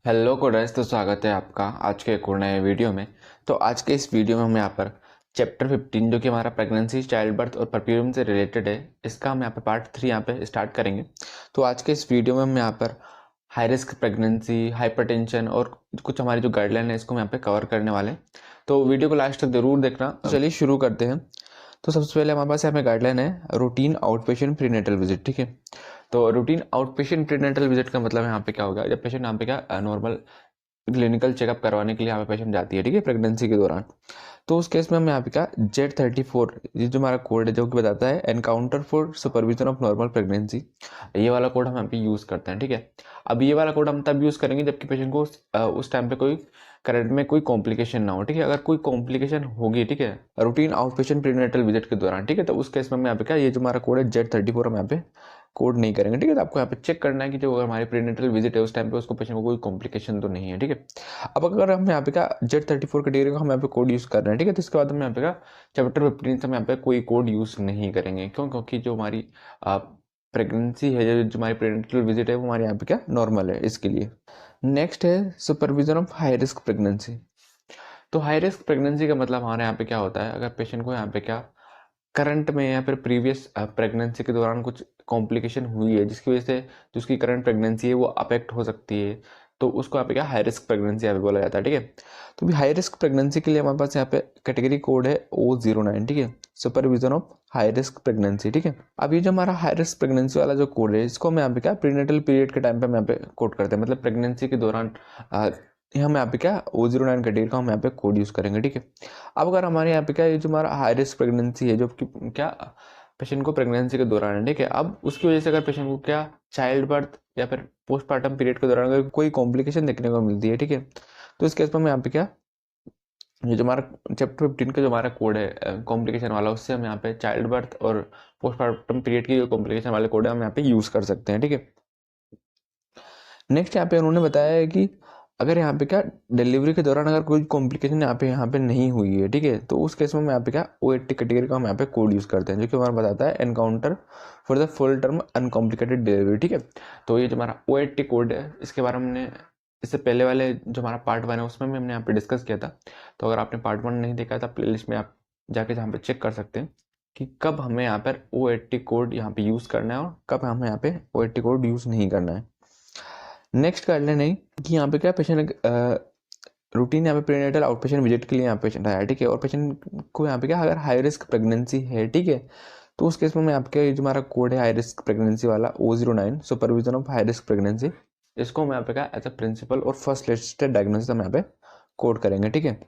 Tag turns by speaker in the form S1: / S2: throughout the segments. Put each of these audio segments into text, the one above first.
S1: Hello coders, तो स्वागत है आपका आज के एक और नए वीडियो में। तो आज के इस वीडियो में हम यहाँ पर चैप्टर 15 जो कि हमारा प्रेगनेंसी, चाइल्ड बर्थ और परफ्यूम से रिलेटेड है, इसका हम यहाँ पे पार्ट 3 यहाँ पे स्टार्ट करेंगे। तो आज के इस वीडियो में हम यहाँ पर हाई रिस्क प्रेगनेंसी, हाइपरटेंशन और कुछ हमारी जो गाइडलाइन है इसको हम यहाँ पे कवर करने वाले हैं। तो वीडियो को लास्ट तक जरूर देखना। तो चलिए शुरू करते हैं। तो सबसे पहले हमारे पास यहाँ पे गाइडलाइन है रूटीन आउटपेशेंट प्रीनेटल विजिट। ठीक है, तो रूटीन आउटपेशेंट प्रीनेटल विजिट का मतलब यहाँ पे क्या होगा, जब पेशेंट यहाँ पे क्या नॉर्मल क्लिनिकल चेकअप करवाने के लिए यहाँ पे पेशेंट जाती है, ठीक है, प्रेगनेंसी के दौरान। तो उस केस में हम यहाँ पे क्या Z34, ये जो हमारा कोड है जो कि बताता है encounter for supervision of normal pregnancy, ये वाला कोड हम यहाँ पे यूज़ करते हैं। ठीक है, अब ये वाला कोड हम तब यूज़ करेंगे जबकि पेशेंट को उस टाइम पे कोई करंट में कोई कॉम्प्लिकेशन ना हो। ठीक है, अगर कोई कॉम्प्लिकेशन होगी, ठीक है, रूटीन आउटपेशेंट प्रीनेटल विजिट के दौरान, ठीक है, तो उस केस में हम यहाँ पे क्या, ये जो हमारा कोड है Z34 हम यहाँ पे कोड नहीं करेंगे। ठीक है, तो आपको यहाँ पे चेक करना है कि जो अगर हमारी प्रीनेटल विजिट है उस टाइम पे उसको पेशेंट को कोई कॉम्प्लिकेशन तो नहीं है। ठीक है, अब अगर हम यहाँ पे का Z34 कैटेगरी का हम यहाँ पे कोड यूज़ कर रहे हैं, ठीक है, तो इसके बाद हम यहाँ पे का चैप्टर 15 से हम यहाँ पे कोई कोड यूज़ नहीं करेंगे। क्यों? क्योंकि जो हमारी प्रेगनेंसी है, जो हमारी प्रेगनेंटल विजिट है, वो हमारे यहाँ पे क्या नॉर्मल है, इसके लिए। नेक्स्ट है supervision of high risk pregnancy. तो हाई रिस्क प्रेगनेंसी का मतलब हमारे यहाँ पे क्या होता है, अगर पेशेंट को यहाँ पे क्या करंट में या फिर प्रीवियस प्रेगनेंसी के दौरान कुछ कॉम्प्लिकेशन हुई है जिसकी वजह से जो उसकी करंट प्रेगनेंसी है वो अफेक्ट हो सकती है, तो उसको यहाँ पे क्या हाई रिस्क प्रेगनेंसी यहाँ पे बोला जाता है। ठीक है, तो भी हाई रिस्क प्रेगनेंसी के लिए हमारे पास यहाँ पे कैटेगरी कोड है O09। ठीक है, supervision of high risk pregnancy. ठीक है, अब ये जो हमारा हाई रिस्क प्रेगनेंसी वाला जो कोड है इसको हम यहाँ पे क्या प्रीनेटल पीरियड के टाइम पे हम यहाँ पे कोड करते हैं, मतलब प्रेगनेंसी के दौरान हम यहाँ पे क्या O09 कैटेगरी का हम यहाँ पे कोड यूज करेंगे। ठीक है, अब अगर हमारे यहाँ पे क्या ये जो हमारा हाई रिस्क प्रेगनेंसी है जो कि क्या पेशेंट को प्रेगनेंसी के दौरान है, ठीक है, अब उसकी वजह से अगर पेशेंट को क्या चाइल्ड बर्थ या फिर पोस्टमार्टम पीरियड के दौरान अगर कोई कॉम्प्लिकेशन देखने को मिलती है, ठीक है, तो इस केस में हम यहाँ पे क्या ये जो हमारा चैप्टर 15 का जो हमारा कोड है कॉम्प्लिकेशन वाला, उससे हम यहाँ पे चाइल्ड बर्थ और पोस्टमार्टम पीरियड की जो कॉम्प्लिकेशन वाले कोड है हम यहाँ पे यूज कर सकते हैं। ठीक है, नेक्स्ट यहाँ पे उन्होंने बताया है कि अगर यहाँ पे क्या डिलीवरी के दौरान अगर कोई कॉम्प्लिकेशन यहाँ पे नहीं हुई है, ठीक है, तो उस केस में हम यहाँ पे क्या O80 कैटेगरी का हम यहाँ पे कोड यूज करते हैं जो कि हमारा बताता है encounter for the full term uncomplicated delivery. ठीक है, तो ये जो हमारा O80 कोड है इसके बारे में हमने इससे पहले वाले जो हमारा पार्ट 1 है उसमें भी हमने यहाँ पे डिस्कस किया था। तो अगर आपने पार्ट 1 नहीं देखा था, प्ले में आप जाके जहाँ पे चेक कर सकते हैं कि कब हमें यहाँ पर O80 कोड यहाँ पे यूज करना है और कब हमें यहाँ पे O80 कोड यूज नहीं करना है। नेक्स्ट गाइडलाइन है कि यहाँ पे क्या पेशेंट रूटीन यहाँ पे प्रीनेटल आउटपेशेंट विजिट के लिए यहाँ पेशेंट आया, ठीक है, और पेशेंट को यहाँ पे क्या अगर हाई रिस्क प्रेगनेंसी है, ठीक है, तो उस केस में आपके जो हमारा कोड है हाई रिस्क प्रेगनेंसी वाला O09 supervision of high risk pregnancy, इसको हम यहाँ पे क्या एज अ प्रिंसिपल और फर्स्ट लिस्टेड डायग्नोसिस हम यहाँ पे कोड करेंगे। ठीक है,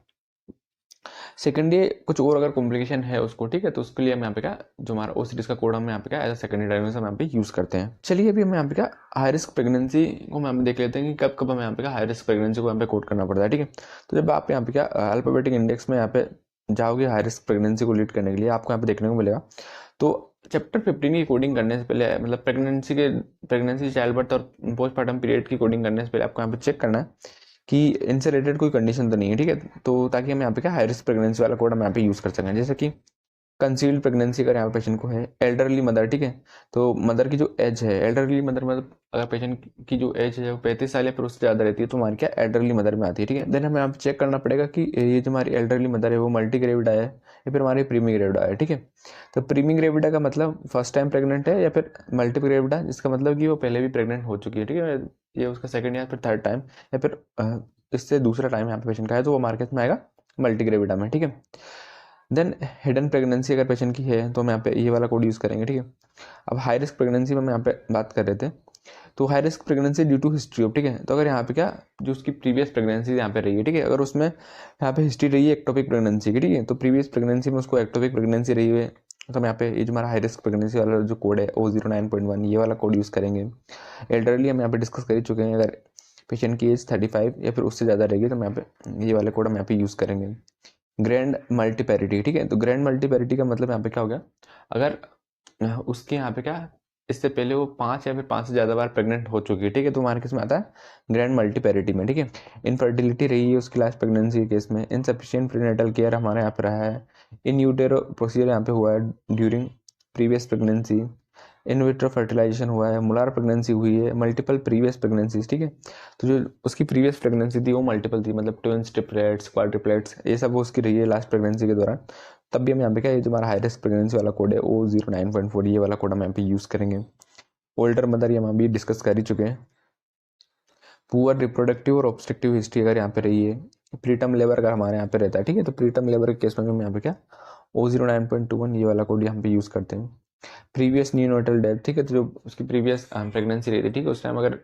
S1: सेकेंडली कुछ और अगर कॉम्प्लिकेशन है उसको, ठीक है, तो उसके लिए हम यहाँ पे क्या जो हमारा ओ सीरीज का कोड हम यहाँ पे क्या एज अ सेकेंडरी डायग्नोसिस हम यहाँ पे यूज करते हैं। चलिए अभी हम यहाँ पे क्या हाई रिस्क प्रेगनेंसी को हम देख लेते हैं कि कब कब हमें यहाँ पे क्या हाई रिस्क प्रेगनेंसी को यहाँ पे कोड करना पड़ता है। ठीक है, तो जब आप यहाँ पे क्या अल्फाबेटिक इंडेक्स में यहाँ पे जाओगे हाई रिस्क प्रेगनेंसी को लीड करने के लिए, आपको यहाँ पे देखने को मिलेगा। तो चैप्टर 15 की कोडिंग करने से पहले, मतलब प्रेगनेंसी, चाइल्ड बर्थ और पोस्टमार्टम पीरियड की कोडिंग करने से पहले आपको यहाँ पे चेक करना है कि इनसे रिलेटेड कोई कंडीशन तो नहीं है। ठीक है, तो ताकि हम यहाँ पे क्या हाई रिस्क प्रेगनेंसी वाला कोड हम यहाँ पे यूज कर सकें, जैसे कि कंसील्ड प्रेगनेंसी अगर यहाँ पे पेशेंट को है, एल्डरली मदर, ठीक है, तो मदर की जो एज है, एल्डरली मदर मतलब अगर पेशेंट की जो एज है वो 35 साल या फिर उससे ज़्यादा रहती है तो हमारी क्या एल्डरली मदर में आती है। ठीक है, देन हमें यहाँ पे चेक करना पड़ेगा कि ये जो हमारी एल्डरली मदर है वो मल्टी ग्रेविड है या फिर हमारी प्रीमी ग्रेविड है। ठीक है, तो प्रीमी ग्रेविडा का मतलब फर्स्ट टाइम प्रेग्नेंट है या फिर मल्टी ग्रेविडा जिसका मतलब कि वो पहले भी प्रेग्नेंट हो चुकी है। ठीक है, ये उसका सेकंड या फिर थर्ड टाइम या फिर इससे दूसरा टाइम यहाँ पे पेशेंट का है तो वो मार्केट में आएगा मल्टी ग्रेविडा में। ठीक है, देन हिडन प्रेगनेंसी अगर पेशेंट की है तो हम यहाँ पे ये वाला कोड यूज़ करेंगे। ठीक है, अब हाई रिस्क प्रेगनेंसी में हम यहाँ पे बात कर रहे थे, तो high risk pregnancy due to history of, ठीक है, तो अगर यहाँ पे क्या जो उसकी प्रीवियस प्रेगनेंसी यहाँ पे रही है, ठीक है, अगर उसमें यहाँ पे हिस्ट्री रही है एक्टोपिक प्रेगनेंसी की, ठीक है, तो प्रीवियस प्रेगनेंसी में उसको एक्टोपिक प्रेगनेंसी रही है तो हम यहाँ पे ये जो हमारा हाई रिस्क प्रेगनेंसी वाला जो कोड है O09.1 ये वाला कोड यूज़ करेंगे। एल्डरली हम यहाँ पे डिस्कस कर ही चुके हैं, अगर पेशेंट की एज 35 या फिर उससे ज़्यादा रहेगी तो हम यहाँ पे ये वाले कोड हम यहाँ पे यूज़ करेंगे। ग्रैंड मल्टीपैरिटी, ठीक है, तो ग्रैंड मल्टीपैरिटी का मतलब यहाँ पे क्या हो गया, अगर उसके यहाँ पे क्या इससे पहले वो 5 या फिर 5 से ज़्यादा बार प्रेग्नेंट हो चुकी है, ठीक है, तो हमारे केस में आता है ग्रैंड मल्टीपैरिटी में। ठीक है, इनफर्टिलिटी रही है उसकी लास्ट प्रेगनेंसी के केस में, इनसफिशिएंट प्रीनेटल केयर हमारे यहाँ पे रहा है, इन यूटेरो प्रोसीजर यहाँ पे हुआ है during previous pregnancy, in vitro fertilisation हुआ है, मोलार प्रेगनेंसी हुई है, मल्टीपल प्रीवियस प्रेगनेंसीज, ठीक है। तो जो उसकी प्रीवियस प्रेगनेंसी थी वो मल्टीपल थी, मतलब ट्विंस, ट्रिपलेट्स, क्वाड्रिपलेट्स, ये सब वो उसकी रही है लास्ट प्रेगनेंसी के दौरान। तब भी हम यहाँ पे क्या, ये जो हमारा हाई रिस्क प्रेगनेंसी वाला कोड है O09.4, ये वाला कोड हम यहाँ पे यूज़ करेंगे। ओल्डर मदर ये हम अभी डिस्कस कर ही चुके हैं। पुअर रिप्रोडक्टिव और ऑब्स्ट्रक्टिव हिस्ट्री अगर यहाँ पे रही है, प्रीटर्म लेबर अगर हमारे यहाँ पे रहता है, ठीक है, तो प्रीटर्म लेबर के केस में हम यहाँ पे क्या O09.21 ये वाला कोड यहाँ पे यूज़ करते हैं। प्रीवियस न्यूनोटल डेथ, ठीक है, तो जो उसकी प्रीवियस प्रेगनेंसी रही थी, ठीक है, उस टाइम अगर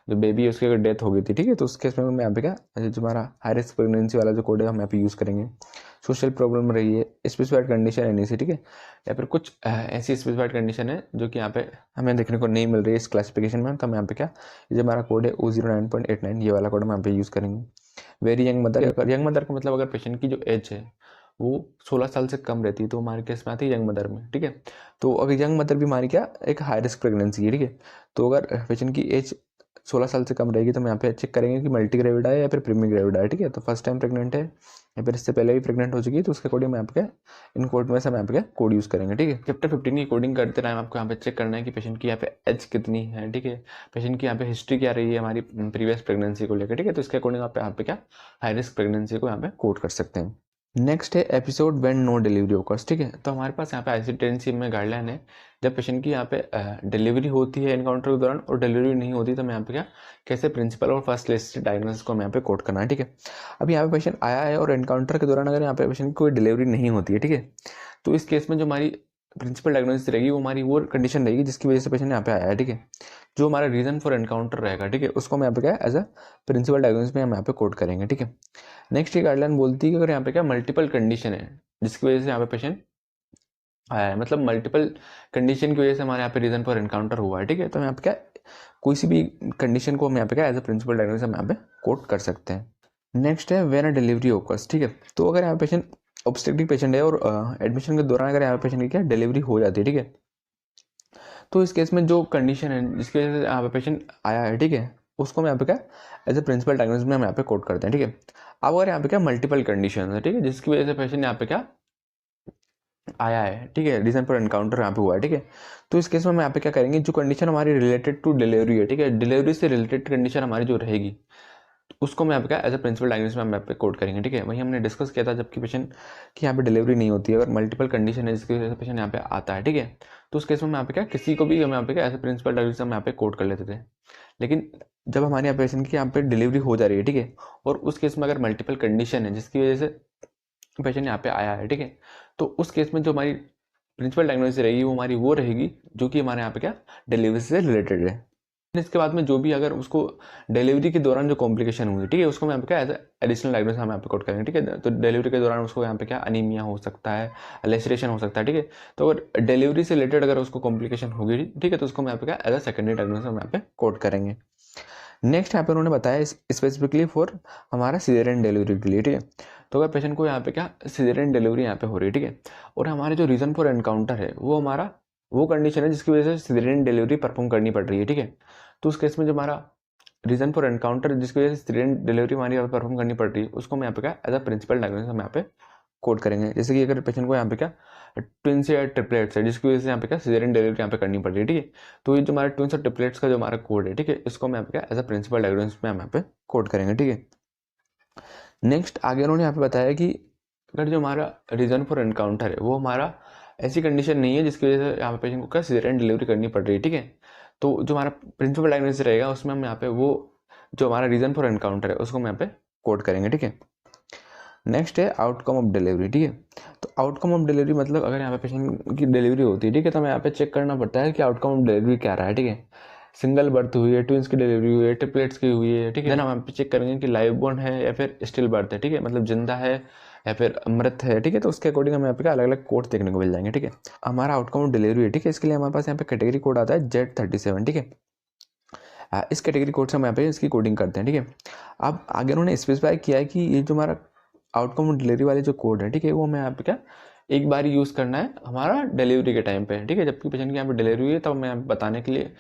S1: जो बेबी है उसकी अगर डेथ हो गई थी, ठीक है, तो उस केस में हम यहाँ पे क्या, जो हमारा हाई रिस्क प्रेगनेंसी वाला जो कोड है हम यहाँ पे यूज़ करेंगे। सोशल प्रॉब्लम रही है, स्पेसिफाइड कंडीशन है नहीं, ठीक है, या फिर कुछ ऐसी स्पेसिफाइड कंडीशन है जो कि यहाँ पे हमें देखने को नहीं मिल रही है इस क्लासिफिकेशन में, तो हम यहाँ पे क्या, ये जो हमारा कोड है O09.89 ये वाला कोड हम यहाँ पे यूज़ करेंगे। Very young mother, young mother का मतलब अगर पेशेंट की जो एज है वो 16 साल से कम रहती है तो हमारे केस में आती है यंग मदर में, ठीक है। तो अगर यंग मदर भी हमारी क्या एक हाई रिस्क प्रेगनेंसी है, ठीक है, तो अगर पेशेंट की एज 16 साल से कम रहेगी तो हम यहाँ पे चेक करेंगे कि मल्टी ग्रेविड है या फिर प्रीमी ग्रेविड है, ठीक है। तो फर्स्ट टाइम प्रेग्नेंट है या फिर इससे पहले भी प्रेग्नेंट हो चुकी है, तो उसके अकॉर्डिंग हम यहाँ पे इन कोड में से हम यहाँ पे क्या कोड यूज़ करेंगे, ठीक है। चैप्टर 15 की कोडिंग करते टाइम आपको यहाँ पे चेक करना है कि पेशेंट की यहाँ पे एज कितनी है, ठीक है, पेशेंट की यहाँ पे हिस्ट्री क्या रही है हमारी प्रीवियस प्रेगनेंसी को लेकर, ठीक है, तो इसके अकॉर्डिंग आप यहाँ पे क्या हाई रिस्क प्रेगनेंसी को यहाँ पे कोड कर सकते हैं। नेक्स्ट है episode when no delivery occurs, ठीक है, तो हमारे पास यहाँ पे आईसीडी-10C में गाइडलाइन है, जब पेशेंट की यहाँ पे डिलीवरी होती है एनकाउंटर के दौरान और डिलीवरी नहीं होती तो हम यहाँ पे क्या कैसे प्रिंसिपल और फर्स्ट लिस्ट डायग्नोसिस को हम यहाँ पे कोड करना है, ठीक है। अब यहाँ पे पेशेंट आया है और एनकाउंटर के दौरान अगर यहाँ पे पेशेंट की कोई डिलीवरी नहीं होती है, ठीक है, तो इस केस में जो हमारी प्रिंसिपल डायग्नोसिस रहेगी वो हमारी वो कंडीशन रहेगी जिसकी वजह से पेशेंट यहाँ पे आया है, ठीक है। जो हमारा रीजन फॉर एनकाउंटर रहेगा, ठीक है, उसको हम यहाँ पे क्या एज अ प्रिंसिपल डायग्नोसिस में हम यहाँ पे कोड करेंगे, ठीक है। नेक्स्ट ये गाइडलाइन बोलती है कि अगर यहाँ पे क्या मल्टीपल कंडीशन है जिसकी वजह से यहाँ पे पेशेंट आया है, मतलब मल्टीपल कंडीशन की वजह से हमारे यहाँ पे रीजन फॉर एनकाउंटर हुआ है, ठीक है, तो यहाँ पे क्या कोई सी भी कंडीशन को हम यहाँ पे क्या एज अ प्रिंसिपल डायग्नोसिस हम यहाँ पे कोड कर सकते हैं। नेक्स्ट है व्हेन अ डिलीवरी ओकर्स, ठीक है, तो अगर यहाँ पेशेंट ऑब्स्टेट्रिक पेशेंट है और एडमिशन के दौरान अगर यहाँ पेशेंट की क्या डिलीवरी हो जाती है, ठीक है, तो इस केस में जो कंडीशन है जिसकी वजह से यहाँ पे पेशेंट आया है, ठीक है, उसको हम यहाँ पे क्या एज ए प्रिंसिपल डायग्नोसिस में हम यहाँ पे कोड करते हैं, ठीक है। अब अगर यहाँ पे क्या मल्टीपल कंडीशन है, ठीक है, जिसकी वजह से पेशेंट यहाँ पे क्या आया है, ठीक है, रीजन फॉर एनकाउंटर यहाँ पे हुआ है, ठीक है, तो इस केस में हम यहाँ पे क्या करेंगे, जो कंडीशन हमारी रिलेटेड टू डिलीवरी है, ठीक है, डिलीवरी से रिलेटेड कंडीशन हमारी जो रहेगी उसको मैं यहाँ पे क्या एज अ प्रिंसिपल डायग्नोसिस में हम यहाँ पे कोड करेंगे, ठीक है। वही हमने डिस्कस किया था जबकि पेशेंट की यहाँ पे डिलीवरी नहीं होती है, अगर मल्टीपल कंडीशन है जिसकी वजह से पेशेंट यहाँ पे आता है, ठीक है, तो उस केस में हम यहाँ पे क्या किसी को भी हम यहाँ पे क्या एज अ प्रिंसिपल डायग्नोसिस हम यहाँ पे कोड कर लेते थे। लेकिन जब हमारे यहाँ पेशेंट की यहाँ पे डिलीवरी हो जा रही है, ठीक है, और उस केस में अगर मल्टीपल कंडीशन है जिसकी वजह से पेशेंट यहाँ पे आया है, ठीक है, तो उस केस में जो हमारी प्रिंसिपल डायग्नोसिस रहेगी वो हमारी वो रहेगी जो कि हमारे यहाँ पे क्या डिलीवरी से रिलेटेड है। इसके बाद में जो भी अगर उसको डिलीवरी के दौरान जो कॉम्प्लिकेशन हुई, ठीक है, उसको मैं यहाँ पे क्या एज एडिशनल डायग्नोसिस हम यहाँ पे कोड करेंगे, ठीक है। तो डिलीवरी के दौरान उसको यहाँ पे क्या अनीमिया हो सकता है, लेसरेशन हो सकता है, ठीक है, तो अगर डिलीवरी से रिलेटेड अगर उसको कॉम्प्लिकेशन होगी, ठीक है, तो उसको मैं यहाँ पे क्या एज अ सेकेंडरी डायग्नोसिस हम यहाँ पे कोड करेंगे। नेक्स्ट यहाँ पे उन्होंने बताया स्पेसिफिकली फॉर हमारा सीजरियन डिलीवरी के लिए, ठीक है, तो अगर पेशेंट को यहाँ पे क्या सीजरियन डिलीवरी यहाँ पे हो रही है, ठीक है, और हमारे जो रीजन फॉर एनकाउंटर है वो हमारा वो कंडीशन है जिसकी वजह से सीजरियन डिलीवरी परफॉर्म करनी पड़ रही है, ठीक है, तो उस केस में जो हमारा रीजन फॉर एनकाउंटर जिसकी वजह से सीजरियन डिलीवरी हमारी परफॉर्म करनी पड़ रही है उसको हम यहाँ पे क्या एज अ प्रिंसिपल डायग्नोसिस हम यहाँ पे कोड करेंगे। जैसे कि अगर पेशेंट को यहाँ पे क्या ट्विंस या ट्रिपलेट्स है जिसकी वजह से यहाँ पे क्या सीजरियन डिलीवरी यहाँ पे करनी पड़ रही है, ठीक है, तो ये जो हमारा ट्विंस और ट्रिपलेट्स का जो हमारा कोड है, ठीक है, इसको हम यहाँ पे क्या एज अ प्रिंसिपल डायग्नोसिस में हम यहाँ पे कोड करेंगे, ठीक है। नेक्स्ट आगे उन्होंने यहाँ पे बताया कि अगर जो हमारा रीजन फॉर एनकाउंटर है वो हमारा ऐसी कंडीशन नहीं है जिसकी वजह से यहाँ पे पेशेंट को क्या सीजरियन डिलीवरी करनी पड़ रही है, ठीक है, तो जो हमारा प्रिंसिपल डायग्नोसिस रहेगा उसमें हम यहाँ पे वो जो हमारा रीजन फॉर एनकाउंटर है उसको हम यहाँ पे कोड करेंगे, ठीक है। नेक्स्ट है आउटकम ऑफ डिलीवरी, ठीक है, तो आउटकम ऑफ डिलीवरी मतलब अगर यहाँ पे पेशेंट की डिलीवरी होती है, ठीक है, तो हमें यहाँ पे चेक करना पड़ता है कि आउटकम ऑफ डिलीवरी क्या रहा है, ठीक है, सिंगल बर्थ हुई है, ट्विंस की डिलीवरी हुई है, ट्रिपलेट्स की हुई है, ठीक है, हम यहाँ पे चेक करेंगे कि लाइव बोर्न है या फिर स्टिल बर्थ है, ठीक है, मतलब जिंदा है या फिर मृत है, ठीक है, तो उसके अकॉर्डिंग हमें यहाँ पे अलग अलग कोड देखने को मिल जाएंगे, ठीक है। हमारा आउटकम ऑफ डिलीवरी है, ठीक है, इसके लिए हमारे पास यहाँ पे कैटेगरी कोड आता है Z37, ठीक है, इस कैटेगरी कोड से हम यहाँ पे इसकी कोडिंग करते हैं, ठीक है। अब आगे उन्होंने स्पेसिफाई किया है कि ये जो हमारा आउटकम ऑफ डिलीवरी वाले जो कोड है, ठीक है, वो हमें यहाँ पे क्या एक बार यूज़ करना है हमारा डिलीवरी के टाइम पे, ठीक है, जबकि पेशेंट की यहाँ पे डिलीवरी हुई है तब मैं बताने के लिए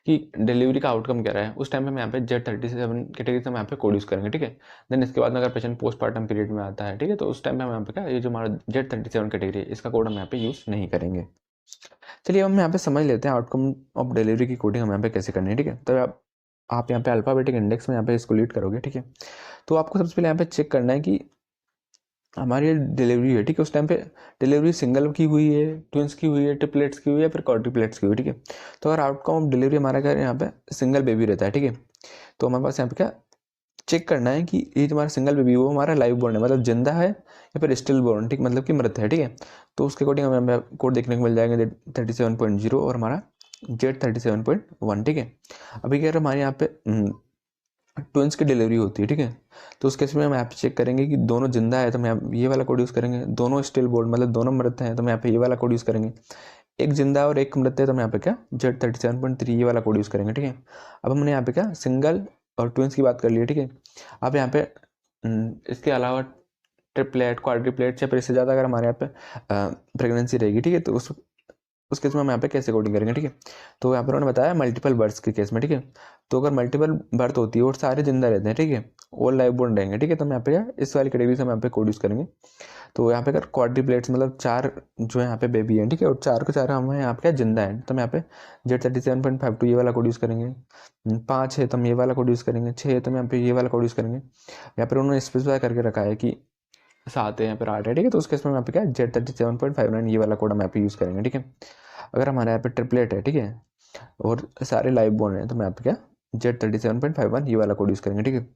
S1: कि डिलीवरी का आउटकम क्या रहा है उस टाइम पे हम यहाँ पे Z37 कैटेगरी से हम यहाँ पे कोड यूज़ करेंगे, ठीक है। देन इसके बाद में अगर पेशेंट पोस्टमार्टम पीरियड में आता है, ठीक है, तो उस टाइम पे हम यहाँ पे क्या ये जो हमारा Z37 कैटेगरी है इसका कोड हम यहाँ पे यूज़ नहीं करेंगे। चलिए हम यहाँ पे समझ लेते हैं आउटकम ऑफ डिलीवरी की कोडिंग हम यहाँ पे कैसे करनी है, ठीक है। तो आप यहाँ पे अल्फाबेटिक इंडेक्स में यहाँ पे इसको लीड करोगे, ठीक है। तो आपको सबसे पहले यहाँ पे चेक करना है कि हमारी डिलीवरी है, ठीक है, उस टाइम पे डिलीवरी सिंगल की हुई है, ट्विंस की हुई है, ट्रिपलेट्स की हुई है, फिर क्वाड्रुप्लेट्स की हुई है, ठीक है। तो अगर आउटकम ऑफ डिलीवरी हमारा घर यहाँ पे सिंगल बेबी रहता है, ठीक है, तो हमारे पास यहाँ पे क्या चेक करना है कि ये जो हमारा सिंगल बेबी वो हमारा लाइव बोर्न है, मतलब जिंदा है या फिर स्टिल बोर्न, ठीक, मतलब कि मृत है, ठीक है। तो उसके अकॉर्डिंग हमें कोड देखने को मिल जाएंगे 37.0 और हमारा Z37.1, ठीक है। अभी कह रहे हमारे यहाँ पे ट्विंस की डिलीवरी होती है, ठीक है। तो उस केस में हम यहाँ पे चेक करेंगे कि दोनों जिंदा है तो हम यहाँ ये वाला कोड यूज़ करेंगे, दोनों स्टिल बोर्न मतलब दोनों मृत हैं तो हम यहाँ पे ये वाला कोड यूज़ करेंगे, एक जिंदा और एक मृत है तो हम यहाँ पे क्या Z37.3 ये वाला कोड यूज़ करेंगे, ठीक है। अब हमने यहाँ पे क्या सिंगल और ट्विंस की बात कर ली है, ठीक है। अब यहाँ पे इसके अलावा ट्रिपलेट, क्वाड्रिप्लेट या फिर इससे ज़्यादा अगर हमारे यहाँ पे प्रेगनेंसी रहेगी, ठीक है, तो उस केस में हम यहाँ पे कैसे कोडिंग करेंगे, ठीक है। तो यहाँ पर उन्होंने बताया मल्टीपल बर्थ्स के केस में, ठीक है। तो अगर मल्टीपल बर्थ होती है और सारे जिंदा रहते हैं, ठीक है, ऑल लाइव बोर्न रहेंगे, ठीक है, तो हम यहाँ पे इस वाली कैटेगरी से हम यहाँ पे कोड यूज़ करेंगे। तो यहाँ पे अगर क्वाड्रिप्लेट्स मतलब 4 जो है यहाँ पे बेबी हैं, ठीक है, और 4 के 4 हम यहाँ पे क्या जिंदा है तो हम यहाँ पे Z37.52 ये वाला कोड यूज़ करेंगे। 5 है तो हम ये वाला कोड यूज़ करेंगे, 6 है तो हम यहाँ पे ये वाला कोड यूज़ करेंगे। यहाँ पर उन्होंने स्पेसिफाई करके रखा है कि 7 है, यहाँ पर 8 है, ठीक है, तो उस केस में यहाँ पे क्या Z37.59 ये वाला कोड हम यहाँ पे यूज़ करेंगे, ठीक है। अगर हमारे यहाँ पे ट्रिपलेट है, ठीक है, और सारे लाइव बोर्न है तो हम यहाँ पे क्या Z37.51 ये वाला कोड यूज़ करेंगे, ठीक है।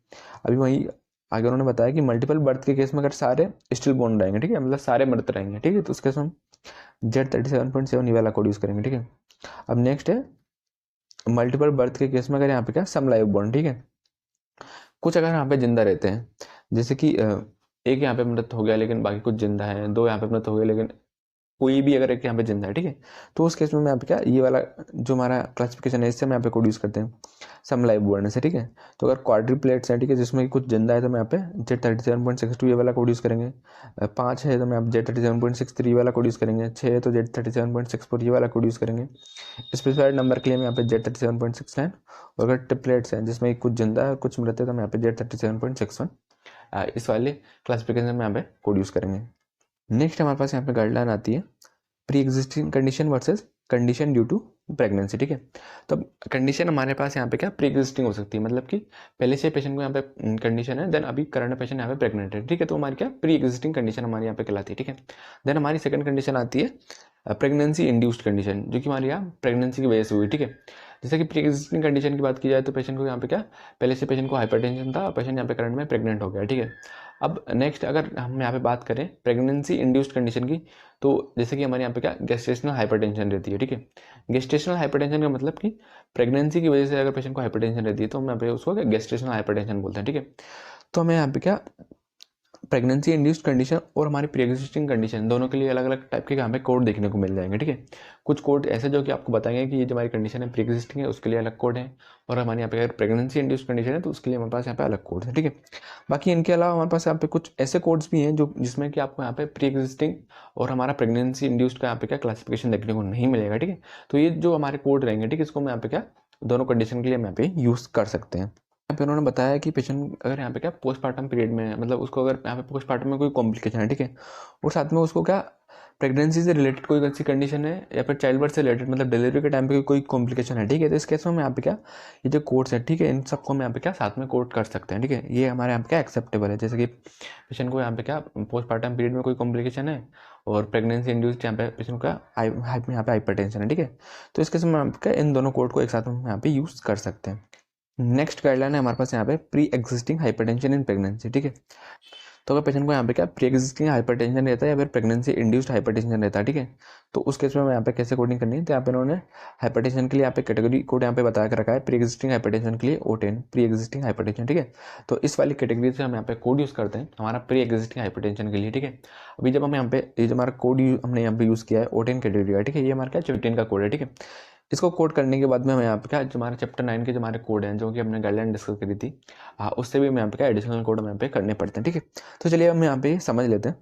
S1: अभी वही आगे उन्होंने बताया कि मल्टीपल बर्थ के केस में अगर सारे स्टिल बोर्न रहेंगे, ठीक है, मतलब सारे मृत रहेंगे, ठीक है, तो उस केस में हम Z37.7 ये वाला कोड यूज़ करेंगे, ठीक है। अब नेक्स्ट है मल्टीपल बर्थ के केस में अगर यहाँ पे क्या सम लाइव बोर्न, ठीक है, कुछ अगर यहाँ पे जिंदा रहते हैं, जैसे कि एक यहाँ पे मृत हो गया लेकिन बाकी कुछ जिंदा है, 2 यहाँ पे मृत हो गए लेकिन कोई भी अगर एक यहाँ पे जिंदा है, ठीक है, तो उस केस में मैं यहाँ पे क्या ये वाला जो हमारा क्लासिफिकेशन है इससे हम यहाँ पे कोड यूज़ करते हैं सम लाइव बोर्न से, ठीक है। तो अगर क्वाड्रिप्लेट्स हैं, ठीक है, जिसमें कुछ जिंदा है तो मैं यहाँ पे Z37.62 ये वाला कोड यूज़ करेंगे। 5 है तो मैं यहाँ Z37.63 वाला कोड यूज़ करेंगे। 6 है तो Z37.64 ये वाला कोड यूज़ करेंगे। स्पेसिफाइड नंबर के लिए हम यहाँ पे Z37.69 और अगर ट्रिपलेट्स हैं जिसमें कुछ जिंदा है कुछ मृत है तो हम यहाँ पे Z37.61 इस वाले क्लासिफिकेशन में यहाँ पे कोड यूज़ करेंगे। नेक्स्ट हमारे पास यहाँ पे गाइडलाइन आती है pre existing condition versus condition due to pregnancy, ठीक है। तो कंडीशन हमारे पास यहाँ पे क्या प्री एग्जिस्टिंग हो सकती है, मतलब कि पहले से पेशेंट को यहाँ पे कंडीशन है, देन अभी करंट पेशेंट यहाँ पे प्रेग्नेंट है, ठीक है, तो हमारी क्या प्री एग्जिस्टिंग कंडीशन हमारे यहाँ पे कहलाती है, ठीक है। देन हमारी सेकंड कंडीशन आती है प्रेगनेंसी इंड्यूस्ड कंडीशन, जो कि हमारी यहाँ प्रेगनेंसी की वजह से हुई, ठीक है। जैसे कि प्री एग्जिस्टिंग कंडीशन की बात की जाए तो पेशेंट को यहाँ पे क्या पहले से पेशेंट को हाइपरटेंशन था, पेशेंट यहाँ पे करंट में प्रेग्नेंट हो गया, ठीक है। अब नेक्स्ट अगर हम यहाँ पे बात करें प्रेगनेंसी इंड्यूस्ड कंडीशन की, तो जैसे कि हमारे यहाँ पे क्या गेस्टेशनल हाइपरटेंशन रहती है, ठीक है। गेस्टेशनल हाइपरटेंशन का मतलब कि प्रेगनेंसी की वजह से अगर पेशेंट को हाइपरटेंशन रहती है तो हम यहाँ पे उसको गेस्टेशनल हाइपरटेंशन बोलते हैं, ठीक है। तो हमें यहाँ पे क्या प्रेगनेंसी इंड्यूस्ड कंडीशन और हमारी प्री एग्जिस्टिंग कंडीशन दोनों के लिए अलग अलग टाइप के यहाँ पे कोड देखने को मिल जाएंगे, ठीक है। कुछ कोड ऐसे जो कि आपको बताएंगे कि ये जो हमारी कंडीशन है प्री एग्जिस्टिंग है उसके लिए अलग कोड है, और हमारे यहाँ पे अगर प्रेगनेंसी इंड्यूस्ड कंडीशन है तो उसके लिए हमारे पास यहाँ पे अलग कोड है, ठीक है। बाकी इनके अलावा हमारे पास यहाँ पे कुछ ऐसे कोड्स भी हैं जो जिसमें कि आपको यहाँ पे प्री एग्जिस्टिंग और हमारा प्रेगनेंसी इंड्यूस्ड का यहाँ पे क्या क्लासिफिकेशन देखने को नहीं मिलेगा, ठीक है। तो ये जो हमारे कोड रहेंगे, ठीक है, इसको हम यहाँ पे क्या दोनों कंडीशन के लिए हम यहाँ पे यूज़ कर सकते हैं। यहाँ पे उन्होंने बताया कि पेशेंट अगर यहाँ पे क्या पोस्टमार्टम पीरियड में है, मतलब उसको अगर यहाँ पे पोस्टमार्टम में कोई कॉम्प्लिकेशन है, ठीक है, और साथ में उसको क्या प्रेगनेंसी से रिलेटेड कोई ऐसी कंडीशन है या फिर चाइल्ड बर्थ से रिलेटेड मतलब डिलीवरी के टाइम पे कोई कॉम्प्लिकेशन है, ठीक है, तो इस केस में हम यहाँ पे क्या ये जो कोड्स है, ठीक है, इन सबको हम यहाँ पे क्या साथ में कोड कर सकते हैं, ठीक है। ये हमारे यहाँ पे क्या एक्सेप्टेबल है, जैसे कि पेशेंट को यहाँ पे क्या पोस्टमार्टम पीरियड में कोई कॉम्प्लिकेशन है और प्रेगनेंसी इंड्यूस्ड यहाँ पे पेशेंट का यहाँ पे हाइपरटेंशन है, ठीक है, तो इस केस में हम क्या इन दोनों कोड को एक साथ हम यहाँ पे यूज़ कर सकते हैं। नेक्स्ट गाइडलाइन है हमारे पास यहाँ पे pre existing hypertension in pregnancy, ठीक है। तो अगर पेशेंट को यहाँ पे क्या प्री एग्जिस्टिंग हाइपरटेंशन रहता है या फिर प्रेगनेंसी इंड्यूस्ड हाइपरटेंशन रहता है, ठीक है, तो उस केस में यहाँ पे कैसे कोडिंग करनी है, तो यहाँ पे उन्होंने हाइपरटेंशन के लिए यहाँ पे कैटेगरी कोड यहाँ पे बता कर रखा है प्री एग्जिस्टिंग हाइपरटेंशन के लिए O10 प्री एग्जिस्टिंग हाइपरटेंशन, ठीक है। तो इस वाली कैटेगरी से हम यहाँ पे कोड यूज़ करते हैं हमारा प्री एग्जिस्टिंग हाइपरटेंशन के लिए, ठीक है। अभी जब हम यहाँ पे ये जो हमारा कोड हमने यहाँ पे यूज़ किया है O10 कैटेगरी का, ठीक है, ये हमारा क्या 15 का कोड है, ठीक है। इसको कोड करने के बाद में हम यहाँ पे क्या जो हमारे चैप्टर 9 के जो हमारे कोड हैं जो कि हमने गाइडलाइन डिस्कस करी थी उससे भी हम यहाँ पे क्या एडिशनल कोड हम यहाँ पे करने पड़ते हैं, ठीक है। तो चलिए हम यहाँ पे समझ लेते हैं।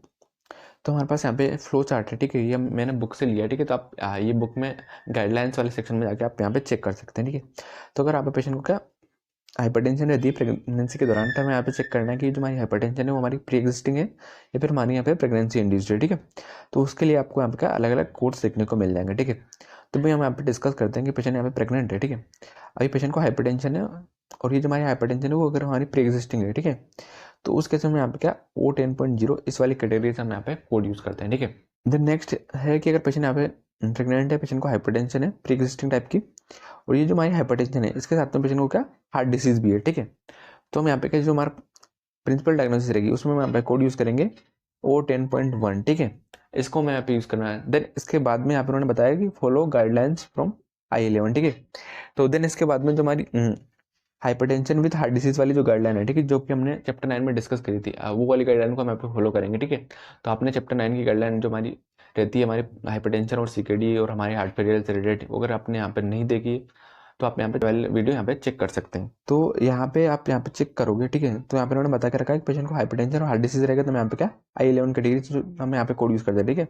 S1: तो हमारे पास यहाँ पे फ्लो चार्ट है, ठीक है, ये मैंने बुक से लिया, ठीक है। तो आप ये बुक में गाइडलाइंस वाले सेक्शन में जाके आप यहाँ पे चेक कर सकते हैं, ठीक है। तो अगर आप पेशेंट को क्या हाइपरटेंशन रहती है प्रेगनेंसी के दौरान, तो हमें यहाँ पे चेक करना है कि जो हमारी हाइपरटेंशन है वो हमारी प्री एग्जिस्टिंग है या फिर हमारी यहाँ पे प्रेगनेंसी इंड्यूस्ड है, ठीक है। तो उसके लिए आपको यहाँ पे क्या अलग अलग कोड्स देखने को मिल जाएंगे, ठीक है। तो भाई हम यहाँ पे डिस्कस करते हैं कि पेशेंट यहाँ पे प्रेग्नेंट है, ठीक है। अभी पेशेंट को हाइपरटेंशन है, और ये जो हमारी हाइपरटेंशन है वो अगर हमारी प्री एग्जिस्टिंग है, ठीक है, तो उस केस में यहाँ पे क्या O10.0 इस वाली कैटेगरी से हम यहाँ पे कोड यूज करते हैं, ठीक है। देन नेक्स्ट है कि अगर पेशेंट यहाँ पे प्रेग्नेंट है, पेशेंट को हाइपरटेंशन है प्री एग्जिस्टिंग टाइप की, और ये जो हमारी हाइपरटेंशन है इसके साथ में पेशेंट को क्या हार्ट डिसीज भी है, ठीक है। तो हम यहाँ पे क्या जो हमारा प्रिंसिपल डायग्नोसिस रहेगी उसमें हम यहाँ पे कोड यूज करेंगे O10.1, ठीक है। इसको मैं यहाँ पे यूज करना है। देन इसके बाद में यहाँ पे उन्होंने बताया कि फॉलो गाइडलाइंस फ्रॉम I11, ठीक है। तो देन इसके बाद में जो हमारी हाइपरटेंशन विद हार्ट डिसीज वाली जो गाइडलाइन है, ठीक है, जो कि हमने चैप्टर 9 में डिस्कस करी थी, वो वाली गाइडलाइन को हम यहाँ पे फॉलो करेंगे, ठीक है। तो आपने चैप्टर 9 की गाइडलाइन जो हमारी रहती है हमारी हाइपरटेंशन और CKD और हमारे हार्ट फेलियर से रिलेटेड, अगर आपने यहाँ पे नहीं देखी तो आप यहाँ पे वीडियो यहाँ पे चेक कर सकते हैं। तो यहाँ पे आप यहाँ पे चेक करोगे, ठीक है। तो यहाँ पे उन्होंने बता के रखा है कि पेशेंट को हाइपरटेंशन और हार्ट डिसीज रहेगा तो मैं यहाँ पे क्या I11 कैटेगरी जो हम यहाँ पे कोड यूज करते हैं, ठीक है,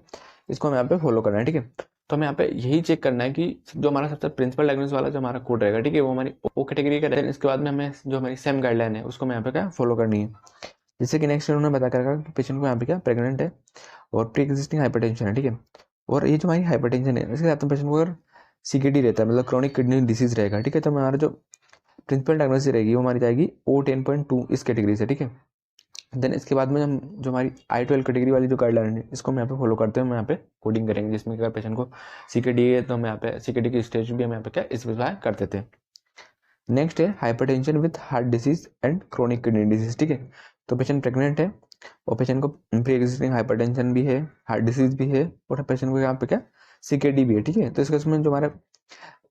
S1: इसको हम यहाँ पे फॉलो करना है, ठीक है। तो हमें यहाँ पे यही चेक करना है कि जो हमारा सबसे प्रिंसिपल डायग्नोसिस वाला जो हमारा कोड रहेगा, ठीक है, वो हमारी O कैटेगरी का रहेगा। इसके बाद में हमें जो हमारी सेम गाइडलाइन है उसको मैं यहाँ पे क्या फॉलो करनी है। जैसे कि नेक्स्ट उन्होंने बता के रखा कि पेशेंट को यहाँ पे क्या प्रेग्नेंट है और प्री एग्जिस्टिंग हाइपरटेंशन है, ठीक है। और ये जो हमारी हाइपरटेंशन है इसके साथ में पेशेंट को अगर CKD रहता है, मतलब क्रोनिक किडनी डिसीज रहेगा, ठीक है, तो हमारा जो प्रिंसिपल डायग्नोसिस रहेगी वो हमारी जाएगी O10.2 इस कैटेगरी से, ठीक है। देन इसके बाद में हम जो हमारी I12 कैटेगरी वाली जो गाइडलाइन है इसको हम यहाँ पे फॉलो करते हैं, हम यहाँ पे कोडिंग करेंगे, जिसमें अगर पेशेंट को CKD है तो हम यहाँ पे CKD की स्टेज भी हम यहाँ पे क्या स्पेसिफाई कर देते हैं। नेक्स्ट है hypertension with heart disease and chronic kidney disease, ठीक है। तो पेशेंट प्रेग्नेंट है और पेशेंट को प्री एग्जिस्टिंग हाइपरटेंशन भी है, हार्ट डिसीज भी है, और पेशेंट को यहाँ पे क्या CKD भी है, ठीक है। तो इसके उसमें जो हमारा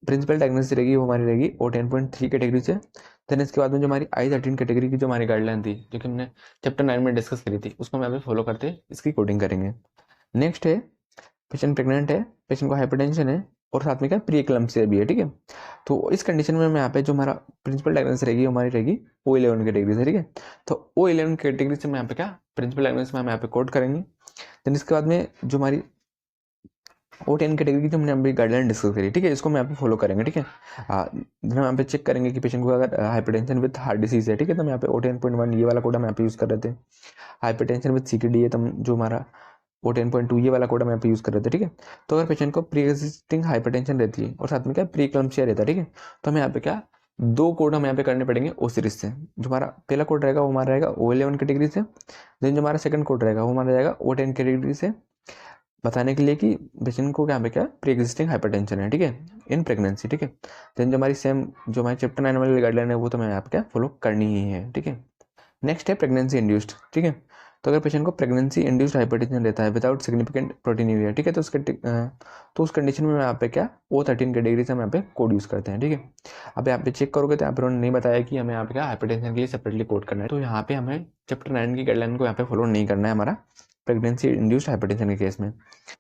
S1: प्रिंसिपल डायग्नोसिस रहेगी वो हमारी रहेगी O10.3 कैटेगरी से। देन इसके बाद में जो हमारी I13 कैटेगरी की जो हमारी गाइडलाइन थी जो कि हमने चैप्टर 9 में डिस्कस करी थी उसको हम यहाँ पे फॉलो करते इसकी कोडिंग करेंगे। नेक्स्ट है पेशेंट प्रेग्नेंट है, पेशेंट को हाइपरटेंशन है और साथ में क्या प्री एक्लम्प्सिया भी है, ठीक है। तो इस कंडीशन में मैं यहाँ पे जो हमारा प्रिंसिपल डायग्नोसिस रहेगी हमारी रहेगी O11 कैटेगरी से, ठीक है। तो O11 कैटेगरी से मैं यहाँ पे क्या प्रिंसिपल डायग्नोसिस में हम यहाँ पे कोड करेंगे। देन इसके बाद में जो हमारी O10 कैटेगरी की हमने अभी गाइडलाइन डिस्कस करी, ठीक है, इसको हम यहाँ पे फॉलो करेंगे, ठीक है। हम यहाँ पे चेक करेंगे कि पेशेंट को अगर हाइपरटेंशन विद हार्ट डिसीज है, ठीक है, तो हम यहाँ पे O10.1 ये वाला कोड हम यहाँ पे यूज कर रहे थे। हाइपरटेंशन विद CKD है तो हम जो हमारा O10.2 ये वाला कोड हम यहाँ पे यूज कर रहे थे, ठीक है। तो अगर पेशेंट को प्री एग्जिस्टिंग हाइपरटेंशन रहती है और साथ में क्या प्री एक्लम्प्सिया रहता है, ठीक है, तो हमें यहाँ पे क्या दो कोड हम यहाँ पे करने पड़ेंगे O सीरीज से। जो हमारा पहला कोड रहेगा वो हमारा रहेगा O11 कैटेगरी से। देन जो हमारा सेकंड कोड रहेगा वो हमारा रहेगा O10 कैटेगरी से, बताने के लिए कि पेशेंट को यहाँ पे क्या प्री एग्जिस्टिंग हाइपरटेंशन है, ठीक है, इन प्रेगनेंसी, ठीक है। देन जो हमारी सेम जो हमारी चैप्टर 9 वाली गाइडलाइन है वो तो मैं यहाँ पे क्या फॉलो करनी ही है, ठीक है। नेक्स्ट है प्रेगनेंसी इंड्यूस्ड, ठीक है। तो अगर पेशेंट को प्रेगनेंसी इंड्यूस्ड हाइपरटेंशन रहता है विदाउट सिग्निफिकेंट प्रोटीनूरिया, ठीक है, तो उस कंडीशन में यहाँ पे क्या O13 कैटेगरी से हम यहाँ पे कोड यूज करते हैं, ठीक है। अब यहाँ पे चेक करोगे तो यहाँ पे उन्होंने नहीं बताया कि हमें यहाँ पे क्या हाइपरटेंशन के लिए सेपरेटली कोड करना है, तो यहाँ पे हमें चैप्टर 9 की गाइडलाइन को यहाँ पे फॉलो नहीं करना है हमारा प्रेगनेंसी इंड्यूस्ड हाइपरटेंशन के केस में।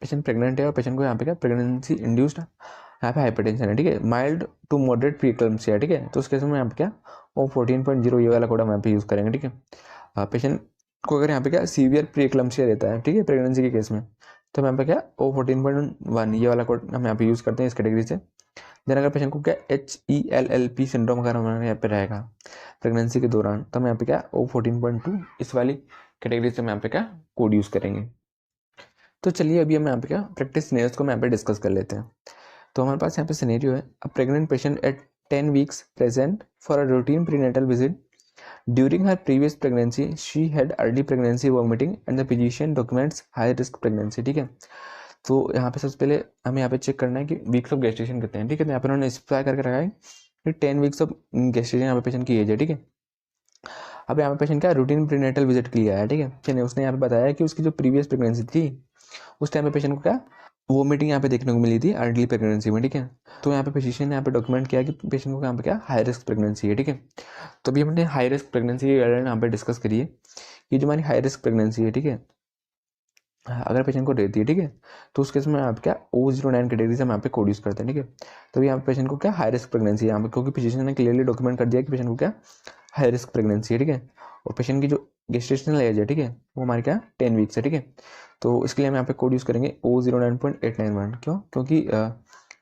S1: पेशेंट प्रेग्नेंट है और पेशेंट को यहाँ पे क्या प्रेगनेंसी इंड्यूस्ड यहाँ पे हाइपरटेंशन है, ठीक है, माइल्ड टू मॉडरेट प्री एक्लम्प्सिया, ठीक है, तो उस केस में यहाँ पे क्या O14.0 ये वाला कोड हम यहाँ पे यूज करेंगे, ठीक है। पेशेंट को अगर यहाँ पे क्या सीवियर प्री एक्लम्प्सिया रहता है, ठीक है, प्रेगनेंसी के केस में, तो हम यहाँ पे क्या O14.1 ये वाला कोड हम यहाँ पे यूज करते हैं इस कैटेगरी से। देन अगर पेशेंट को क्या HELLP सिंड्रोम अगर हमारे यहाँ पे रहेगा प्रेगनेंसी के दौरान, तो हम यहाँ पे क्या O14.2 इस वाली कैटेगरी से हम यहाँ पे क्या कोड यूज करेंगे। तो चलिए अभी हम यहाँ पे क्या प्रैक्टिस सिनेरियोस को हम यहाँ पे डिस्कस कर लेते हैं। तो हमारे पास यहाँ पे सिनेरियो है, अ pregnant patient eight 10 weeks present for a routine prenatal visit during her previous pregnancy she had early pregnancy vomiting and the physician documents high risk pregnancy, ठीक है। तो यहाँ पे सबसे पहले हमें यहाँ पे चेक करना है कि वीक्स ऑफ गेस्टेशन कितने हैं, ठीक है। यहाँ पे उन्होंने स्पेसिफाई करके रखा है कि 10 वीक्स ऑफ गेस्टेशन यहाँ पे पेशेंट की एज है, ठीक है। अब यहाँ पे पेशेंट क्या रूटीन प्रीनेटल विजिट के लिए आया, ठीक है। उसने यहाँ पे बताया कि उसकी जो प्रीवियस प्रेगनेंसी थी उस टाइम पे पेशेंट को क्या वोमिटिंग यहाँ पे देखने को मिली थी अर्ली प्रेगनेंसी में, ठीक है। तो यहाँ पे फिजिशियन ने यहाँ पे डॉक्यूमेंट किया कि पेशेंट को यहाँ पे क्या हाई रिस्क प्रेगनेंसी है, ठीक है। तो अभी हमने हाई रिस्क प्रेगनेंसी की गाइडलाइन यहाँ पे डिस्कस करी है कि जो हमारी हाई रिस्क प्रेगनेंसी है, ठीक है, अगर पेशेंट को रहती है, ठीक है, तो उस केस में आप क्या O09 कैटेगरी से हम यहाँ पे कोड यूज करते हैं, ठीक है। तो यहाँ पे पेशेंट को क्या हाई रिस्क प्रेगनेंसी है यहाँ पे, क्योंकि फिजिशियन ने क्लियरली डॉक्यूमेंट कर दिया कि पेशेंट को क्या हाई रिस्क प्रेगनेंसी है, ठीक है। और पेशेंट की जो गेस्टेशनल एज है, ठीक है, वो हमारी क्या 10 वीक्स है, ठीक है। तो इसके लिए हम यहाँ पे कोड यूज करेंगे O09.891। क्यों? क्योंकि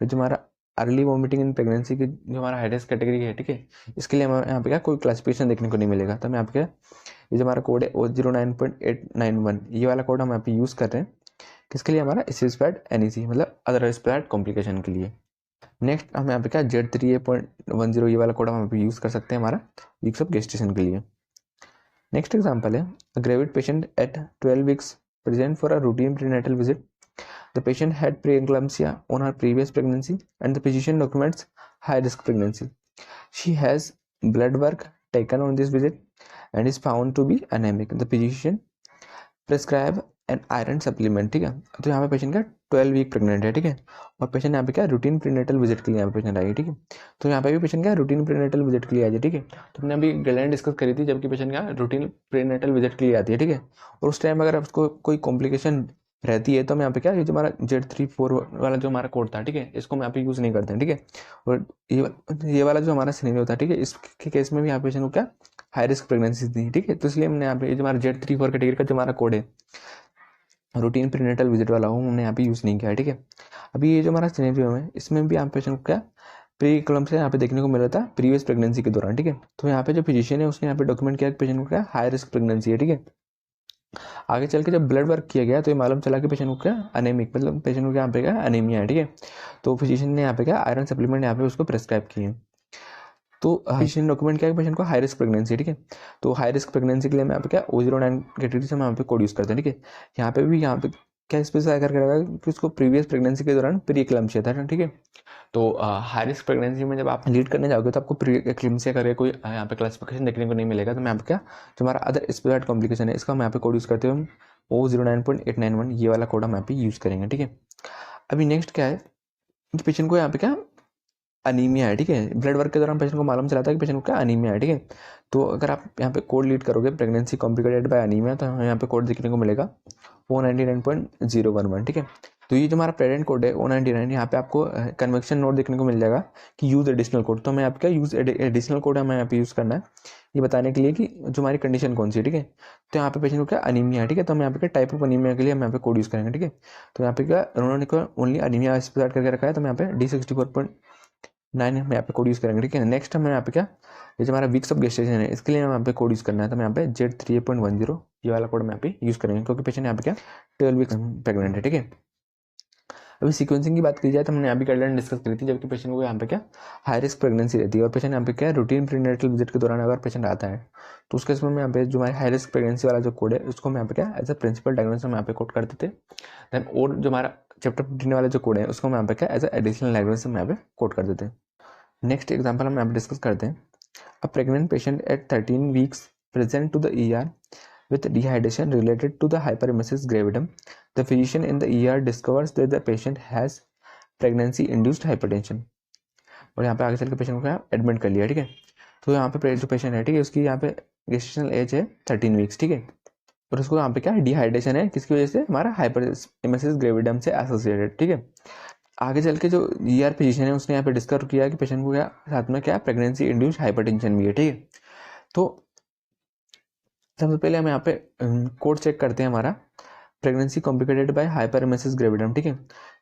S1: जो हमारा अर्ली वॉमिटिंग इन प्रेगनेंसी की जो हमारा हाई रिस्क कैटेगरी है, ठीक है, इसके लिए हमें यहाँ पे क्या कोई क्लासिफिकेशन देखने को नहीं मिलेगा। तो हम यहाँ पे क्या ये जो हमारा कोड है O09.891 ये वाला कोड हम यहाँ पे यूज कर रहे हैं किसके लिए, हमारा स्पेसिफाइड NEC मतलब अदर स्पेसिफाइड कॉम्प्लिकेशन के लिए। नेक्स्ट हम यहाँ पे क्या Z3A.10 ये वाला कोड हम यहाँ पे यूज़ कर सकते हैं हमारा वीक्स ऑफ गेस्टेशन के लिए। नेक्स्ट एग्जाम्पल है, gravid patient at 12 weeks present for a routine prenatal visit. The patient had preeclampsia on her previous pregnancy and the physician documents high risk pregnancy. She has blood work taken on this visit and is found to be anemic. The physician prescribe an iron supplement, ठीक है। तो यहाँ पे patient का 12 week pregnant है, ठीक है, और पेशेंट यहाँ पे क्या रूटीन प्रीनेटल विजिट के लिए यहाँ पे पेशेंट आई है, ठीक है। तो यहाँ पे भी पेशेंट क्या रूटीन प्रीनेटल विजिट के लिए आई है, ठीक है। तो हमने अभी गाइडलाइन डिस्कस करी थी जबकि पेशेंट क्या रूटीन प्रीनेटल विजिट के लिए आती है, ठीक है। और उस टाइम अगर आपको कोई कॉम्प्लिकेशन रहती है तो हम यहाँ पे क्या ये जो हमारा Z3-4 वाला जो हमारा कोड था, ठीक है, इसको हम यहाँ पे यूज़ नहीं करते हैं, ठीक है। और ये वाला जो हमारा सिनेरियो था, ठीक है, इसके केस में भी यहाँ पेशेंट को क्या हाई रिस्क प्रेगनेंसी थी, ठीक है। तो इसलिए हमने यहाँ पे ये जो हमारा Z3-4 कैटेगरी का जो हमारा कोड है रूटीन प्रीनेटल विजिट वाला हूँ हमने यहाँ पे यूज़ नहीं किया है, ठीक है। अभी ये जो हमारा सिनेरियो है इसमें भी यहाँ पेशेंट को क्या प्री क्लम्स यहाँ पे देखने को मिला था प्रीवियस प्रेगनेंसी के दौरान, ठीक है। तो यहाँ पे जो फिजिशियन है उसने यहाँ पे डॉक्यूमेंट किया कि पेशेंट को क्या हाई रिस्क प्रेगनेंसी है, ठीक है। आगे चल के जब ब्लड वर्क किया गया तो ये मालूम चला कि पेशेंट को क्या अनेमिक, मतलब पेशेंट को यहाँ पे क्या अनेमिया है, ठीक है। तो फिजिशियन ने यहाँ पे क्या आयरन सप्लीमेंट यहाँ पे उसको प्रेस्क्राइब किए। तो फिजिशियन डॉक्यूमेंट क्या है पेशेंट को हाई रिस्क प्रेगनेंसी, ठीक है। तो हाई रिस्क प्रेगनेंसी के लिए मैं यहाँ पे क्या O09 कैटेगरी से हम यहाँ पे कोड यूज़ करते हैं, ठीक है। यहाँ पे भी यहाँ पे क्या स्पेसिफाई करके रखा कि उसको प्रीवियस प्रेगनेंसी के दौरान प्री एक्लम्सिया था, ठीक है। तो हाई रिस्क प्रेगनेंसी में जब आप लीड करने जाओगे तो आपको प्री एक्लम्सिया करके कोई यहाँ पे क्लासिफिकेशन देखने को नहीं मिलेगा। तो मैं यहाँ पे क्या जो हमारा अदर स्पेसिफाइड कॉम्प्लिकेशन है इसका हम यहाँ पे कोड यूज़ करते हुए O09.891 ये वाला कोड हम यहाँ पे यूज़ करेंगे, ठीक है। अभी नेक्स्ट क्या है कि पेशेंट को यहाँ पे क्या अनीमिया है, ठीक है। ब्लड वर्क के दौरान पेशेंट को मालूम चला था कि पेशेंट को क्या अनीमिया है, ठीक है। तो अगर आप यहाँ पे कोड लीड करोगे प्रेगनेंसी कॉम्प्लिकेटेड बाय अनीमिया तो हमें यहाँ पे कोड देखने को मिलेगा O99.011, ठीक है। तो ये जो हमारा प्रेजेंट कोड है O99 यहाँ पे आपको कन्वेक्शन नोट देखने को मिल जाएगा कि यूज़ एडिशनल कोड। तो हमें आपका यूज़ एडिशनल कोड हमें यहाँ पे यूज़ करना है ये बताने के लिए कि जो हमारी कंडीशन कौन सी है, ठीक है। तो यहाँ पे पेशेंट को क्या अनीमिया है, ठीक है। तो हम यहाँ पे क्या टाइप ऑफ अनीमिया के लिए हम यहाँ पे कोड यूज़ करेंगे, ठीक है। तो यहाँ पे क्या उन्होंने ओनली अनीमिया स्पेसिफाइड करके रखा है तो हम यहाँ पे D64.9 हम यहाँ पे कोड यूज़ करेंगे, ठीक है। नेक्स्ट हमें यहाँ पे क्या ये जो हमारा वीक्स ऑफ गेस्टेशन है इसके लिए हम यहाँ पे कोड यूज़ करना है तो हम यहाँ पे Z3A.10 ये वाला कोड हम यहाँ पे यूज़ करेंगे क्योंकि पेशेंट यहाँ पे क्या 12 वीक प्रेग्नेंट है, ठीक है। अभी सीक्वेंसिंग की बात की जाए तो हमने अभी गाइडलाइन डिस्कस करी थी जबकि पेशेंट को यहाँ पे क्या हाई रिस्क प्रेगनेंसी रहती है और पेशेंट यहाँ पे क्या रूटीन प्रीनेटल विजिट के दौरान अगर पेशेंट आता है तो उसके इसमें यहाँ पे जो हमारे हाई रिस्क प्रेगनेंसी वाला जो कोड है उसको हम यहाँ पे क्या एज अ प्रिंसिपल डायग्नोसिस हम यहाँ पे कोड करते थे। देन और जो हमारा चैप्टर 15 वाला जो कोड है उसको हम यहाँ पे क्या एज अ एडिशनल डायग्नोसिस हम यहाँ पे कोड कर देते हैं। नेक्स्ट एग्जाम्पल हम यहाँ पे डिस्कस करते हैं, a pregnant patient at 13 weeks present to the ER with dehydration related to the hyperemesis gravidum. The physician in the ER discovers that the patient has pregnancy induced hypertension. और यहाँ पे आगे चल के पेशेंट को क्या एडमिट कर लिया, ठीक है। तो यहाँ पे जो पेशेंट है, ठीक है, उसकी यहाँ पे गेस्टेशनल एज है 13 वीक्स, ठीक है। और उसको यहाँ पे क्या डिहाइड्रेशन है किसकी वजह से हमारा हाइपरेमेसिस ग्रेविडम से एसोसिएटेड, ठीक है। आगे चल के जो ER फिजिशियन है उसने यहाँ पे डिस्कवर किया कि पेशेंट को क्या साथ में क्या प्रेगनेंसी इंड्यूस्ड हाइपरटेंशन भी है, ठीक है। तो सबसे पहले हम यहाँ पे कोड चेक करते हैं हमारा प्रेगनेंसी कॉम्प्लिकेटेड बाय हाइपरेमेसिस ग्रेविडम, ठीक है।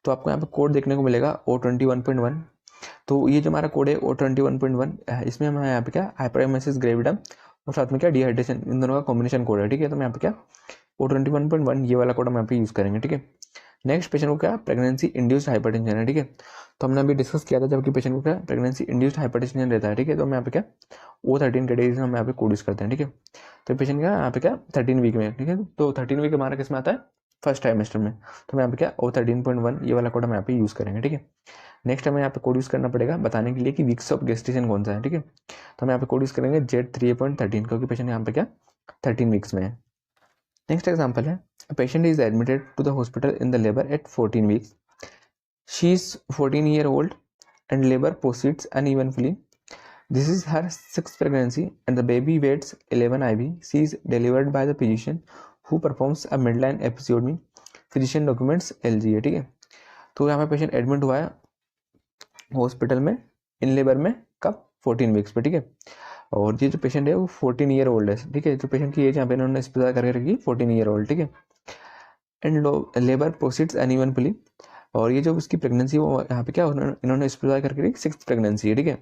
S1: तो आपको यहाँ पे कोड देखने को मिलेगा O21.1। तो ये जो हमारा कोड है O21.1 इसमें हम यहाँ पे क्या हाइपरेमेसिस ग्रेविडम और साथ में क्या डिहाइड्रेशन इन दोनों का कॉम्बिनेशन कोड है, ठीक है। तो हम यहाँ पे क्या O21.1 ये वाला कोड हम यहाँ पे यूज़ करेंगे, ठीक है। नेक्स्ट पेशेंट को क्या प्रेगनेंसी इंड्यूस्ड हाइपरटेंशन है, ठीक है। तो हमने अभी डिस्कस किया था जबकि पेशेंट को क्या प्रेगनेंसी इंड्यूस्ड हाइपरटेंशन रहता है, ठीक है। तो हम यहाँ पे क्या O13 कैटेगरी से हम यहाँ पे कोड यूज़ करते हैं, ठीक है। तो पेशेंट का यहाँ पे क्या 13 वीक में, ठीक है। तो 13 वीक हमारा किस में आता है फर्स्ट ट्राइमेस्टर में। तो हम यहाँ पे क्या O13.1 ये वाला कोड हम यहाँ पे यूज़ करेंगे, ठीक है। नेक्स्ट हमें यहाँ पे कोड यूज़ करना पड़ेगा बताने के लिए कि वीक्स ऑफ गेस्टेशन कौन सा है, ठीक है। तो हम यहाँ पे कोड यूज़ करेंगे Z3A.13 क्योंकि पेशेंट यहाँ पे क्या 13 वीक्स में है। नेक्स्ट एग्जाम्पल है, a patient is admitted to the hospital in the labor at 14 weeks. She is 14-year-old and labor proceeds unevenly. This is her 6th pregnancy and the baby weighs 11 IB. She is delivered by the physician who performs a midline episiotomy. Physician documents LGA, ठीक है। तो यहाँ पे patient admit हुआ है hospital में in labour में कब 14 वीक्स पे, ठीक है। और ये जो पेशेंट है वो 14 ईयर ओल्ड है, ठीक है। जो पेशेंट की एज यहाँ पे इन्होंने स्पेसिफाई करके रखी 14 ईयर ओल्ड, ठीक है। एंड लेबर प्रोसीड्स अनइवनली और ये जो उसकी प्रेगनेंसी वो यहाँ पे क्या इन्होंने स्पेसिफाई करके रखी 6th प्रेगनेंसी है, ठीक है।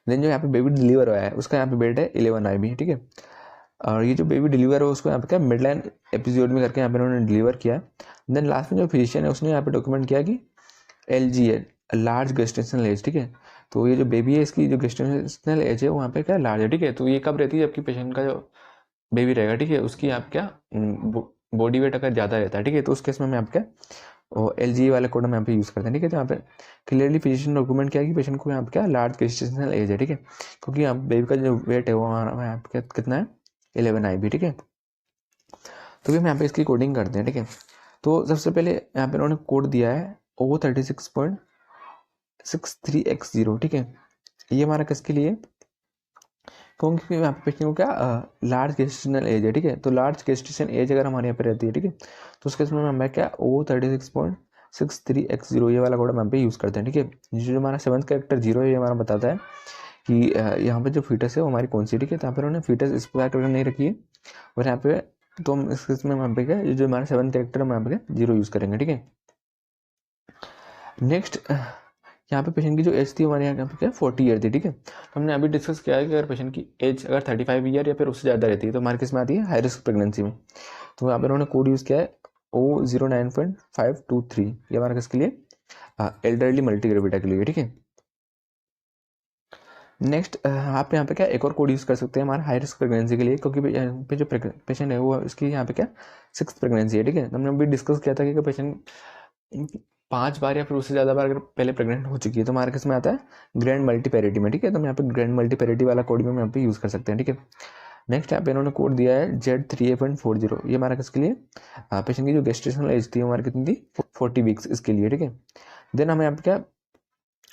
S1: देन जो यहाँ पे बेबी डिलीवर हुआ है उसका यहाँ पे वेट है 11 IB, ठीक है। और ये जो बेबी डिलीवर हो उसको यहाँ पे क्या मिडलाइन एपिसोड में करके यहाँ पे इन्होंने डिलीवर किया। देन लास्ट में जो फिजिशियन है उसने यहाँ पे डॉक्यूमेंट किया कि LGA लार्ज गेस्टेशनल एज, ठीक है। तो ये जो बेबी है इसकी जो गेस्टेशनल एज है वहाँ पे क्या लार्ज है, ठीक है। तो ये कब रहती है, जबकि पेशेंट का जो बेबी रहेगा, ठीक है, उसकी आप क्या बॉडी वेट अगर ज़्यादा रहता है, ठीक है, तो उस केस में हम आप क्या LGA वाले कोड हम यहाँ पे यूज़ करते हैं, ठीक है। तो यहाँ पे क्लियरली फिजिशियन डॉक्यूमेंट किया कि पेशेंट को यहाँ पे क्या लार्ज गेस्टेशनल एज है, ठीक है, क्योंकि यहाँ बेबी का जो वेट है वो हमारा यहाँ पे कितना है 11 IB, ठीक है। तो भी हम यहाँ पे इसकी कोडिंग करते हैं, ठीक है। तो सबसे पहले यहाँ पे उन्होंने कोड दिया है O36.63X0, ठीक है। ये हमारा किसके लिए, क्योंकि यहाँ पे पेशेंट को क्या लार्ज गेस्टेशनल एज है, ठीक है। तो लार्ज गेस्टेशनल एज अगर हमारे यहाँ पे रहती है, ठीक है, तो उसके इसमें हमें क्या O36.63X0 ये वाला कोड हम यहाँ पे यूज़ करते हैं, ठीक है। जो हमारा 7th कैरेक्टर 0 है ये हमारा बताता है कि यहाँ पे जो फीटस है वो हमारी कौन सी, ठीक है। तो यहाँ पर उन्होंने फीटस स्क्वायर करके नहीं रखी है, और यहाँ पे तो हम इसमें यहाँ पे क्या जो हमारा 7th कैरेक्टर हम यहाँ पे 0 यूज़ करेंगे, ठीक है। नेक्स्ट यहाँ पे पेशेंट की जो एज थी हमारे यहाँ पे क्या 40 ईयर थी, ठीक है। तो हमने अभी डिस्कस किया है कि अगर पेशेंट की एज अगर 35 ईयर या फिर उससे ज़्यादा रहती है तो हमारे किस में आती है हाई रिस्क प्रेगनेंसी में। तो यहाँ पर उन्होंने कोड यूज़ किया है O09.523, ये हमारा किसके लिए एल्डरली मल्टीग्रेविटा के लिए, ठीक है। नेक्स्ट आप यहाँ पे क्या एक और कोड यूज़ कर सकते हैं हमारा हाई रिस्क प्रेगनेंसी के लिए, क्योंकि यहाँ पे जो पेशेंट है वो इसकी यहाँ पे क्या 6th प्रेगनेंसी है, ठीक है। हमने अभी डिस्कस किया था कि पेशेंट 5 बार या फिर उससे ज़्यादा बार अगर पहले प्रेग्नेंट हो चुकी है तो हमारे किसमें आता है ग्रैंड मल्टीपैरिटी में, ठीक है। तो हम यहाँ पे ग्रैंड मल्टीपैरिटी वाला कोड भी हम यहाँ पे यूज़ कर सकते हैं, ठीक है। नेक्स्ट यहाँ पे इन्होंने कोड दिया है Z38.40, ये हमारा किसके लिए पेशेंट की जो गेस्टेशनल एज थी हमारी कितनी थी 40 वीक्स इसके लिए, ठीक है। देन हमें यहाँ पे क्या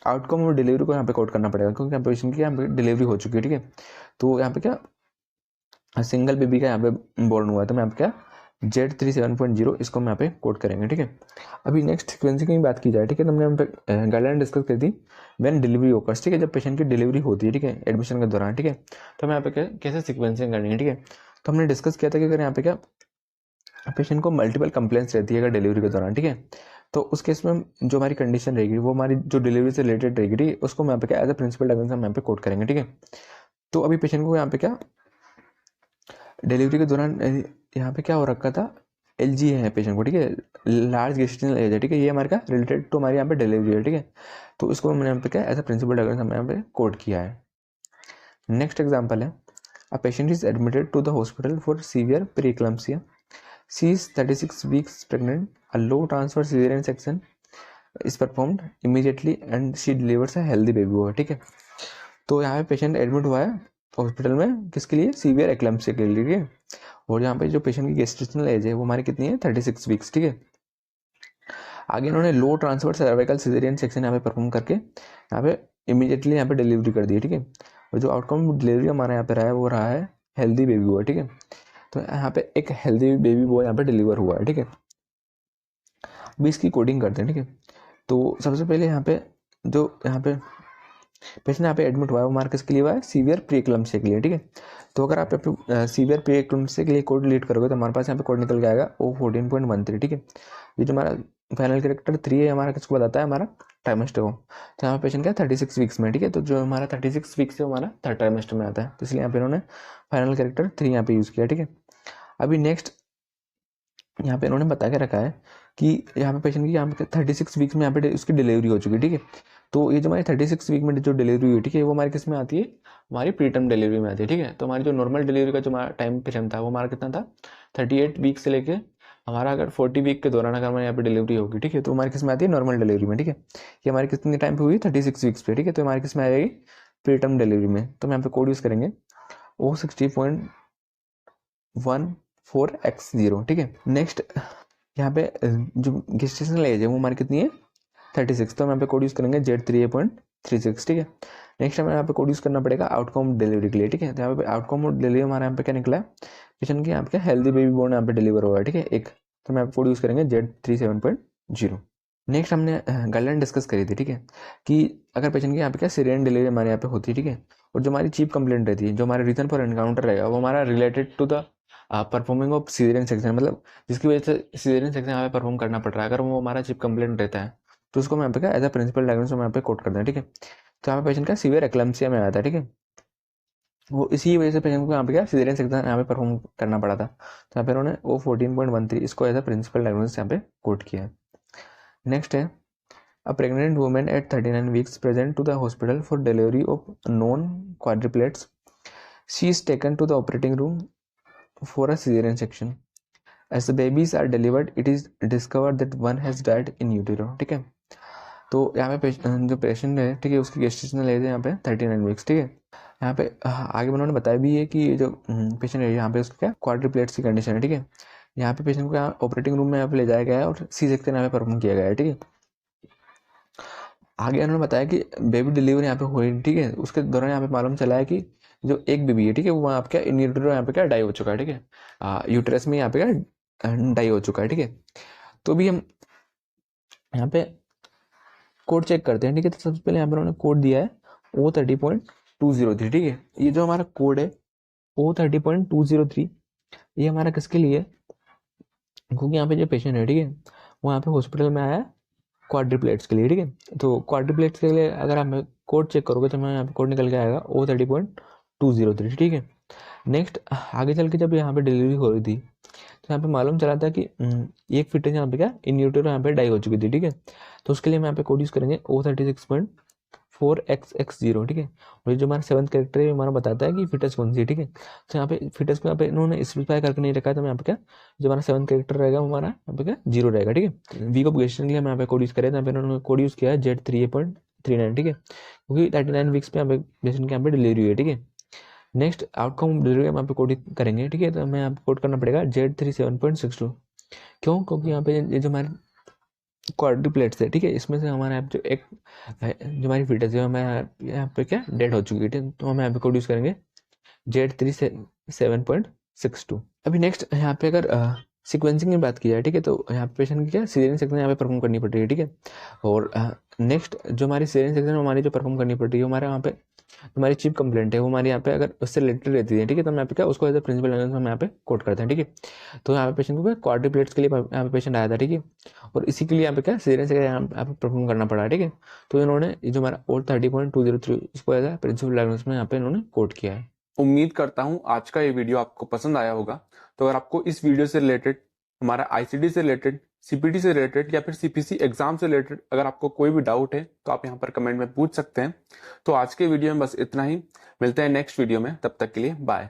S1: आउटकम और डिलीवरी को यहाँ पे कोड करना पड़ेगा, क्योंकि यहाँ पेशेंट की यहाँ पे डिलीवरी हो चुकी है, ठीक है। तो यहाँ पे क्या सिंगल बेबी का यहाँ पे बोर्न हुआ है, तो मैं यहाँ पे क्या Z37.0 इसको हम यहाँ पे कोड करेंगे, ठीक है। अभी नेक्स्ट सिक्वेंसिंग की बात की जाए, ठीक है, तो हमने यहाँ पे गाइडलाइन डिस्कस कर दी व्हेन डिलीवरी ओकर्स, ठीक है, जब पेशेंट की डिलीवरी होती है, ठीक है, एडमिशन के दौरान, ठीक है। तो हम यहाँ पे कैसे सिक्वेंसिंग करनी है, ठीक है। तो हमने डिस्कस किया था कि अगर यहाँ पे क्या पेशेंट को मल्टीपल कंप्लेंट्स रहती है अगर डिलीवरी के दौरान, ठीक है, तो उस केस में जो हमारी कंडीशन रहेगी वो हमारी जो डिलीवरी से रिलेटेड रहेगी, ठीक है, उसको हम यहाँ पे क्या एज अ प्रिंसिपल डायग्राम हम यहाँ पे कोड करेंगे, ठीक है। तो अभी पेशेंट को यहाँ पे क्या डिलीवरी के दौरान यहाँ पे क्या हो रखा था LG है पेशेंट को, ठीक है, लार्ज गेस्टेशनल एज है, ठीक है, ये हमारे का रिलेटेड टू हमारे यहाँ पे डिलीवरी है, ठीक है। तो इसको हमने यहाँ पे क्या एज अ प्रिंसिपल डायग्राम हमने यहाँ पे कोड किया है। नेक्स्ट एग्जाम्पल है a patient is admitted to the hospital for severe preeclampsia, she is 36 weeks pregnant, a low transverse caesarean section is performed immediately and she delivers a healthy baby हुआ, ठीक है। तो यहाँ पे patient admit हुआ है hospital में किसके लिए सीवियर एक्लम्सिया के लिए, ठीक है। और यहाँ पे जो पेशेंट की गेस्टेशनल एज है वो हमारी कितनी है 36 वीक्स, ठीक है। आगे इन्होंने लो ट्रांसफर सर्वाइकल सिजेरियन सेक्शन यहाँ पे परफॉर्म करके यहाँ पे इमीडिएटली यहाँ पे डिलीवरी कर दी है, ठीक है। और जो आउटकम डिलीवरी हमारा यहाँ पे रहा है वो रहा है हेल्दी बेबी हुआ, ठीक है। तो यहाँ पे एक हेल्दी बेबी बॉय यहाँ पे डिलीवर हुआ है, ठीक है। अभी इसकी कोडिंग करते हैं, ठीक है। तो सबसे पहले यहाँ पे जो यहाँ पे पेशेंट यहाँ पे एडमिट हुआ है वो मार्कस के लिए हुआ है सीवियर प्रीक्लम्सिया के लिए, ठीक है। तो अगर आप सीवियर प्रीक्लम्सिया के लिए कोड रीड करोगे तो हमारे पास यहाँ पे कोड निकल के आएगा O14.13, ठीक है। ये जो हमारा फाइनल कैरेक्टर 3 है हमारा किसको बताता है हमारा ट्राइमेस्टर को। तो यहाँ पे पेशेंट क्या 36 वीक्स में, ठीक है। तो जो हमारा 36 वीक्स है हमारा थर्ड ट्राइमेस्टर में आता है, तो इसलिए यहाँ पे इन्होंने फाइनल कैरेक्टर 3 यहाँ पे यूज़ किया, ठीक है। अभी नेक्स्ट यहाँ पे इन्होंने बता के रखा है कि यहाँ पे पेशेंट की यहाँ पे 36 वीक्स में यहाँ पे उसकी डिलीवरी हो चुकी है, ठीक है। तो ये जो हमारी 36 वीक में जो डिलीवरी हुई, ठीक है, वो हमारे किस में आती है हमारी प्री टर्म डिलीवरी में आती है, ठीक है। तो हमारी जो नॉर्मल डिलीवरी का जो हमारा टाइम पीरियड था वो हमारा कितना था 38 वीक से लेके हमारा अगर 40 वीक के दौरान अगर हमारे यहाँ पे डिलीवरी होगी, ठीक है, तो हमारी किस में आती है नॉर्मल डिलीवरी में, ठीक है। ये हमारी कितने टाइम पे हुई 36 वीक्स पे, ठीक है। तो हमारी किस में आ जाएगी प्री टर्म डिलीवरी में। तो हम यहाँ पे कोड यूज़ करेंगे O60.14X0, ठीक है। नेक्स्ट यहाँ पे जो गेस्टेशनल एज है वो हमारी कितनी है 36, तो हम यहाँ पे कोड यूज़ करेंगे Z38.36, ठीक है। नेक्स्ट हमें यहाँ पे कोड यूज़ करना पड़ेगा आउटकम डिलीवरी के लिए, ठीक है। तो यहाँ पे आउटकम डिलीवरी हमारे यहाँ पे क्या निकला है पेशेंट की यहाँ पे क्या हेल्दी बेबी बोर्न यहाँ पे डिलीवर हुआ है, ठीक है, एक। तो मैं कोड यूज़ करेंगे Z37.0। नेक्स्ट हमने गाइडलाइन डिस्कस करी थी, ठीक है, कि अगर पेशेंट की यहाँ पे क्या सीरियन डिलीवरी हमारे यहाँ पे होती है, ठीक है, और जो हमारी चीफ कंप्लेंट रहती है जो हमारे रीजन फॉर एनकाउंटर रहेगा वो हमारा related to the performing of caesarean section, मतलब जिसकी वजह से सीजरियन सेक्शन यहाँ पे परफॉर्म करना पड़ रहा है, अगर वो हमारा चीफ कंप्लेंट रहता है तो उसको मैं यहाँ पे क्या एज अ प्रिंसिपल डायग्नोसिस में यहाँ पे कोट करते हैं, ठीक है। तो यहाँ पे पेशेंट का सीवियर एक्लम्सिया में आया था, ठीक है, वो इसी वजह से पेशेंट को यहाँ पे क्या सीजरियन सेक्शन यहाँ पे परफॉर्म करना पड़ा था। तो यहाँ पे उन्होंने O14.13 इसको एज अ प्रिंसिपल डायग्नोसिस यहाँ पे कोट किया है। नेक्स्ट है A pregnant woman at 39 weeks present to the hospital for delivery of known quadruplets. She is taken to the operating room for a cesarean section. As the babies are delivered, it is discovered that one has died in utero. ठीक है, तो यहाँ पे जो patient है, ठीक है, उसकी गेस्टेशनल एज है यहाँ पे 39 वीक्स, ठीक है। यहाँ पे आगे उन्होंने बताया भी है कि जो पेशेंट है यहाँ पे उसका क्या क्वाड्रिप्लेट्स की कंडीशन है, ठीक है। यहाँ पे पेशेंट को यहाँ ऑपरेटिंग रूम में यहाँ पे ले जाया गया है और सी सेक्शन यहाँ पे परफॉर्म किया गया है, ठीक है। आगे उन्होंने बताया कि बेबी डिलीवरी यहाँ पे हुई, ठीक है, उसके दौरान यहाँ पे मालूम चला है कि जो एक बेबी है, ठीक है, वो यहाँ पे क्या इन यूटेरो यहाँ पे क्या डाई हो चुका है, ठीक है, यूट्रस में यहाँ पे क्या डाई हो चुका है, ठीक है। तो भी हम यहाँ पे कोड चेक करते हैं, ठीक है। तो सबसे पहले यहाँ पर उन्होंने कोड दिया है O30.203, ठीक है। ये जो हमारा कोड है O30.203, ये हमारा किसके लिए, क्योंकि यहाँ पे जो पेशेंट है, ठीक है, वो यहाँ पे हॉस्पिटल में आया है क्वाड्रिप्लेट्स के लिए, ठीक है। तो क्वाड्रिप्लेट्स के लिए अगर आप कोड चेक करोगे तो मैं यहाँ पे कोड निकल के आएगा O30.203, ठीक है। नेक्स्ट आगे चल के जब यहाँ पे डिलीवरी हो रही थी तो यहाँ पे मालूम चला था कि एक फिटनेस यहाँ पे क्या इन यूटेरो यहाँ पे डाई हो चुकी थी, ठीक है। तो उसके लिए हम यहाँ पे कोड यूज करेंगे O36.4XX0, ठीक है। और ये जो हमारा 7th कैरेक्टर है हमारा बताता है कि फिटनेस कौन सी है, ठीक है। तो यहाँ पे फिटनेस को यहाँ पे इन्होंने स्पेसिफाई करके नहीं रखा है, तो यहाँ पे क्या जो हमारा 7th कैरेक्टर रहेगा वो हमारा यहाँ पे क्या 0 रहेगा, ठीक है। वीक ऑफ गेस्टेशन के लिए हम यहाँ पे कोड यूज करें, तो यहाँ पे इन्होंने कोड यूज किया है Z38.39, ठीक है, क्योंकि 39 वीक्स पे यहाँ पे पेशेंट के यहाँ पे डिलीवरी हुई है, ठीक है। नेक्स्ट आउटकम डिलीवरी हम यहाँ पे कोड करेंगे, ठीक है। तो हमें यहाँ पे कोड करना पड़ेगा Z37.62। क्यों, क्योंकि यहाँ पे ये जो हमारे क्वाड्रिप्लेट्स है, ठीक है, इसमें से हमारा जो एक जो हमारी फिटनेस है हमारे यहाँ पे क्या डेड हो चुकी है, ठीक है। तो हम यहाँ पे कोड यूज करेंगे Z37.62। अभी नेक्स्ट यहाँ पे अगर सीक्वेंसिंग की बात की जाए, ठीक है, तो यहाँ पे पेशेंट की क्या सीजरियन सेक्शन यहाँ पे परफॉर्म करनी पड़ रही है, ठीक है। और नेक्स्ट जो हमारी सीजरियन सेक्शन हमारी जो परफॉर्म करनी पड़ रही है हमारे यहाँ पे हमारी चीफ कंप्लेंट है वो हमारे यहाँ पे अगर उससे रिलेटेड रहती है, ठीक है, तो हम यहाँ पे क्या उसको एज अ प्रिंसिपल हम यहाँ पे कोट करते हैं, ठीक है। तो यहाँ पे पेशेंट को क्वाड्रिप्लेट्स के लिए यहाँ पे पेशेंट आया था, ठीक है, और इसी के लिए यहाँ पे क्या सीजरियन सेक्शन यहाँ पे परफॉर्म करना पड़ा, ठीक है। तो इन्होंने जो हमारा O30.203 इसको एज अ प्रिंसिपल डायग्नोसिस में यहाँ पे इन्होंने कोट किया है।
S2: उम्मीद करता हूं आज का ये वीडियो आपको पसंद आया होगा। तो अगर आपको इस वीडियो से रिलेटेड, हमारा आईसीडी से रिलेटेड, सीपीटी से रिलेटेड या फिर सीपीसी एग्जाम से रिलेटेड अगर आपको कोई भी डाउट है तो आप यहाँ पर कमेंट में पूछ सकते हैं। तो आज के वीडियो में बस इतना ही, मिलते हैं नेक्स्ट वीडियो में, तब तक के लिए बाय।